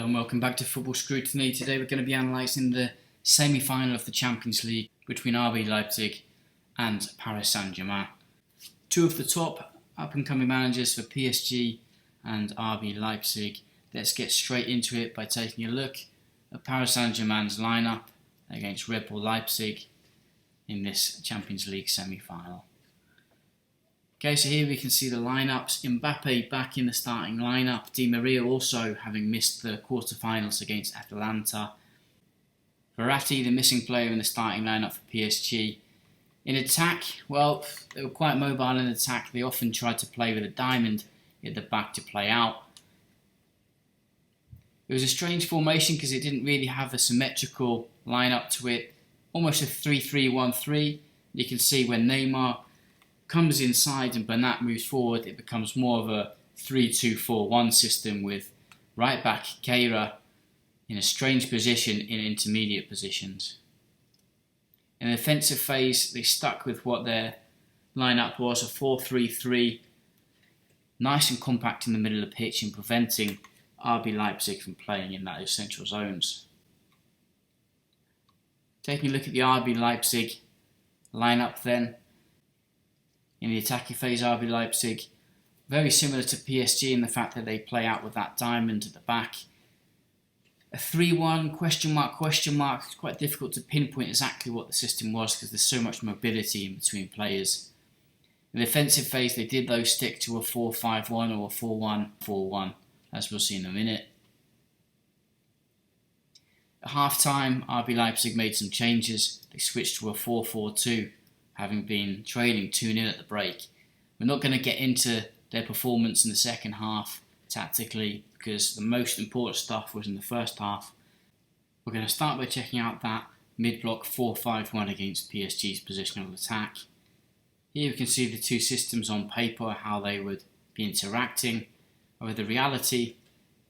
and welcome back to Football Scrutiny. Today we're going to be analysing the semi-final of the Champions League between RB Leipzig and Paris Saint-Germain. Two of the top up-and-coming managers for PSG and RB Leipzig. Let's get straight into it by taking a look at Paris Saint-Germain's lineup against Red Bull Leipzig in this Champions League semi-final. Okay, so here we can see the lineups. Mbappe back in the starting lineup. Di Maria also having missed the quarterfinals against Atalanta. Verratti, the missing player in the starting lineup for PSG. In attack, well, they were quite mobile in attack. They often tried to play with a diamond at the back to play out. It was a strange formation because it didn't really have a symmetrical lineup to it. Almost a 3-3-1-3. You can see when Neymar comes inside and Bernat moves forward, it becomes more of a 3-2-4-1 system with right back Keira in a strange position in intermediate positions. In the defensive phase, they stuck with what their lineup was, a 4-3-3, nice and compact in the middle of the pitch and preventing RB Leipzig from playing in those central zones. Taking a look at the RB Leipzig lineup then. In the attacking phase, RB Leipzig, very similar to PSG in the fact that they play out with that diamond at the back. A 3-1 question mark. It's quite difficult to pinpoint exactly what the system was because there's so much mobility in between players. In the defensive phase, they did though stick to a 4-5-1 or a 4-1-4-1, as we'll see in a minute. At half-time, RB Leipzig made some changes. They switched to a 4-4-2. Having been trailing 2-0 at the break. We're not going to get into their performance in the second half tactically because the most important stuff was in the first half. We're going to start by checking out that mid-block 4-5-1 against PSG's positional attack. Here we can see the two systems on paper, how they would be interacting. However, the reality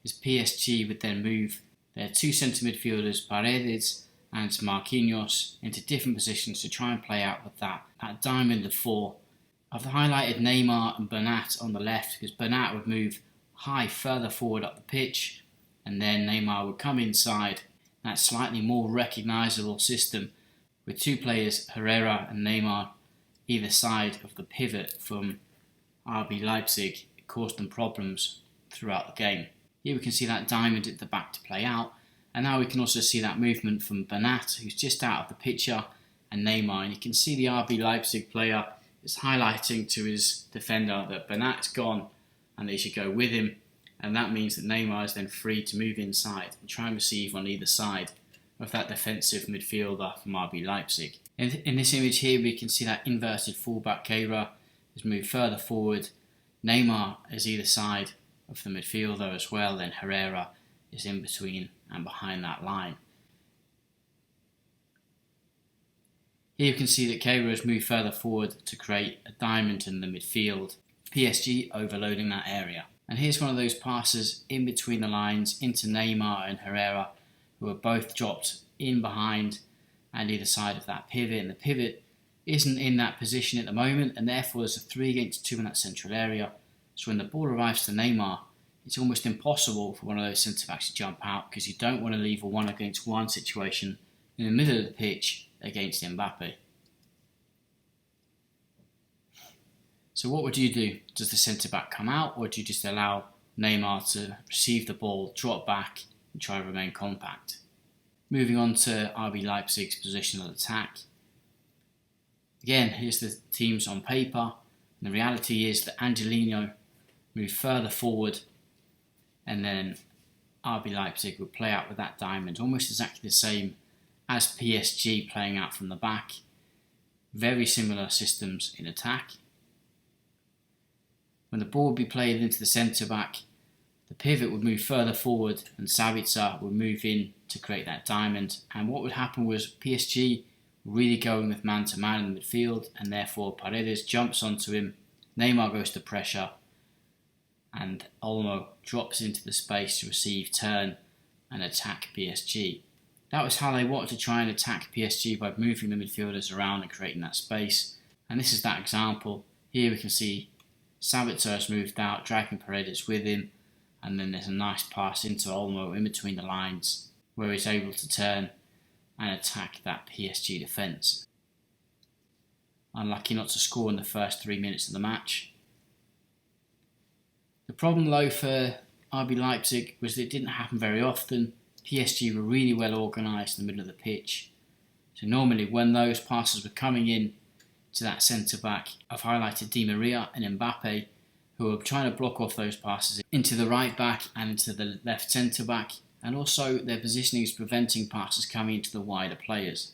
is PSG would then move their two centre midfielders, Paredes and Marquinhos, into different positions to try and play out with that diamond of four. I've highlighted Neymar and Bernat on the left because Bernat would move high further forward up the pitch and then Neymar would come inside. That slightly more recognisable system with two players, Herrera and Neymar, either side of the pivot from RB Leipzig. It caused them problems throughout the game. Here we can see that diamond at the back to play out. And now we can also see that movement from Bernat, who's just out of the picture, and Neymar. And you can see the RB Leipzig player is highlighting to his defender that Bernat's gone and they should go with him. And that means that Neymar is then free to move inside and try and receive on either side of that defensive midfielder from RB Leipzig. In this image here, we can see that inverted fullback Keira has moved further forward. Neymar is either side of the midfielder as well, then Herrera is in between and behind that line. Here you can see that Keira has moved further forward to create a diamond in the midfield. PSG overloading that area. And here's one of those passes in between the lines into Neymar and Herrera, who are both dropped in behind and either side of that pivot. And the pivot isn't in that position at the moment, and therefore there's a 3 against 2 in that central area. So when the ball arrives to Neymar, it's almost impossible for one of those centre-backs to jump out because you don't want to leave a 1 against 1 situation in the middle of the pitch against Mbappe. So what would you do? Does the centre-back come out, or do you just allow Neymar to receive the ball, drop back and try to remain compact? Moving on to RB Leipzig's positional attack. Again, here's the teams on paper. And the reality is that Angelino moved further forward and then RB Leipzig would play out with that diamond, almost exactly the same as PSG playing out from the back. Very similar systems in attack. When the ball would be played into the centre-back, the pivot would move further forward and Sabitzer would move in to create that diamond. And what would happen was PSG really going with man-to-man in the midfield, and therefore Paredes jumps onto him, Neymar goes to pressure, and Olmo drops into the space to receive, turn and attack PSG. That was how they wanted to try and attack PSG, by moving the midfielders around and creating that space. And this is that example. Here we can see Sabitzer has moved out, dragging Paredes with him. and then there's a nice pass into Olmo in between the lines where he's able to turn and attack that PSG defence. Unlucky not to score in the first 3 minutes of the match. The problem though for RB Leipzig was that it didn't happen very often. PSG were really well organised in the middle of the pitch. So normally when those passes were coming in to that centre-back, I've highlighted Di Maria and Mbappe, who are trying to block off those passes into the right back and into the left centre-back, and also their positioning is preventing passes coming into the wider players.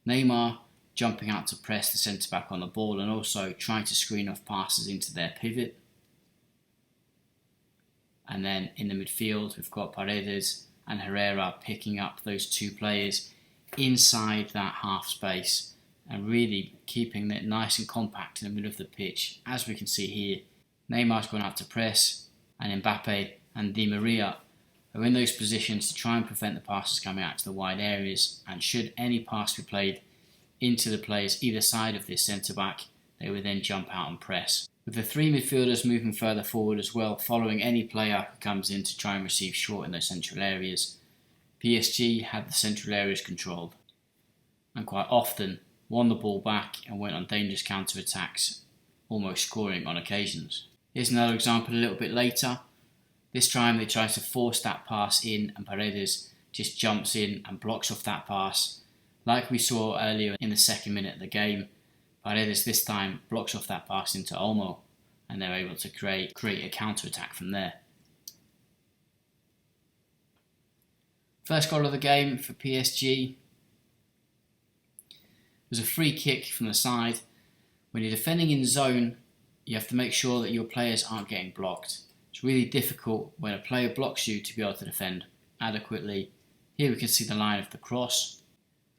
Neymar jumping out to press the centre-back on the ball and also trying to screen off passes into their pivot. And then in the midfield we've got Paredes and Herrera picking up those two players inside that half space and really keeping it nice and compact in the middle of the pitch. As we can see here, Neymar's gone out to press, and Mbappe and Di Maria are in those positions to try and prevent the passes coming out to the wide areas, and should any pass be played into the players either side of this centre-back, they would then jump out and press. With the three midfielders moving further forward as well, following any player who comes in to try and receive short in those central areas, PSG had the central areas controlled, and quite often won the ball back and went on dangerous counter-attacks, almost scoring on occasions. Here's another example a little bit later. This time they try to force that pass in and Paredes just jumps in and blocks off that pass. Like we saw earlier in the second minute of the game, Paredes this time blocks off that pass into Olmo and they're able to create a counter-attack from there. First goal of the game for PSG was a free kick from the side. When you're defending in zone, you have to make sure that your players aren't getting blocked. It's really difficult when a player blocks you to be able to defend adequately. Here we can see the line of the cross,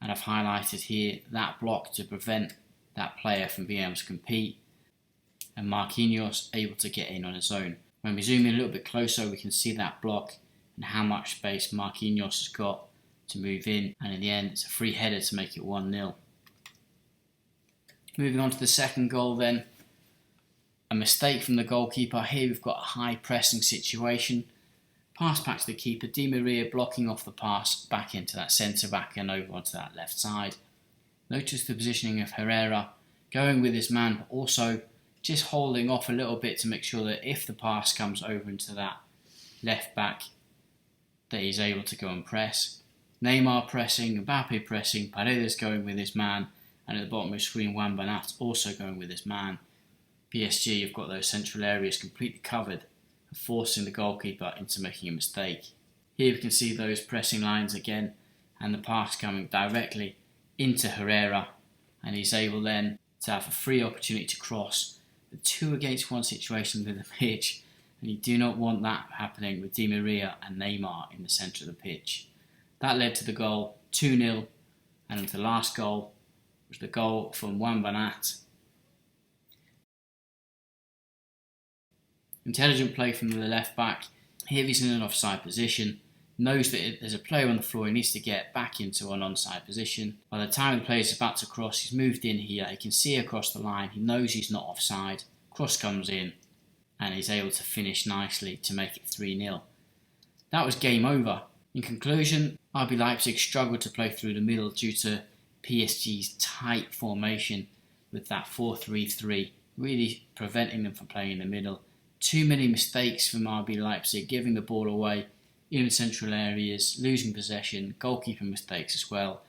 and I've highlighted here that block to prevent that player from being able to compete, and Marquinhos able to get in on his own. When we zoom in a little bit closer, we can see that block and how much space Marquinhos has got to move in, and in the end it's a free header to make it 1-0. Moving on to the second goal then, a mistake from the goalkeeper. Here we've got a high pressing situation, pass back to the keeper, Di Maria blocking off the pass back into that centre back and over onto that left side. Notice the positioning of Herrera, going with his man but also just holding off a little bit to make sure that if the pass comes over into that left back that he's able to go and press. Neymar pressing, Mbappe pressing, Paredes going with his man, and at the bottom of the screen Juan Bernat also going with his man. PSG have got those central areas completely covered and forcing the goalkeeper into making a mistake. Here we can see those pressing lines again and the pass coming directly into Herrera, and he's able then to have a free opportunity to cross the 2 against 1 situation with the pitch, and you do not want that happening with Di Maria and Neymar in the centre of the pitch. That led to the goal, 2-0, and the last goal was the goal from Juan Bernat. Intelligent play from the left back. Here he's in an offside position, knows that there's a player on the floor, he needs to get back into an onside position. By the time the player is about to cross, he's moved in here, he can see across the line, he knows he's not offside, cross comes in, and he's able to finish nicely to make it 3-0. That was game over. In conclusion, RB Leipzig struggled to play through the middle due to PSG's tight formation with that 4-3-3, really preventing them from playing in the middle. Too many mistakes from RB Leipzig, giving the ball away in central areas, losing possession, goalkeeping mistakes as well,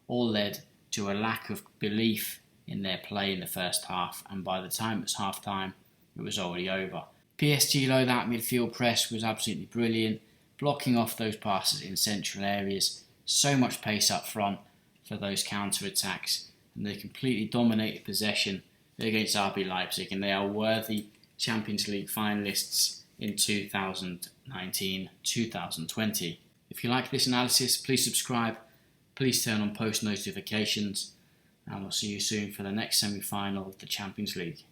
all led to a lack of belief in their play in the first half, and by the time it was half time, it was already over. PSG low that midfield press was absolutely brilliant, blocking off those passes in central areas, so much pace up front for those counter-attacks, and they completely dominated possession against RB Leipzig, and they are worthy Champions League finalists in 2019-2020. If you like this analysis, please subscribe, please turn on post notifications, and we'll see you soon for the next semi-final of the Champions League.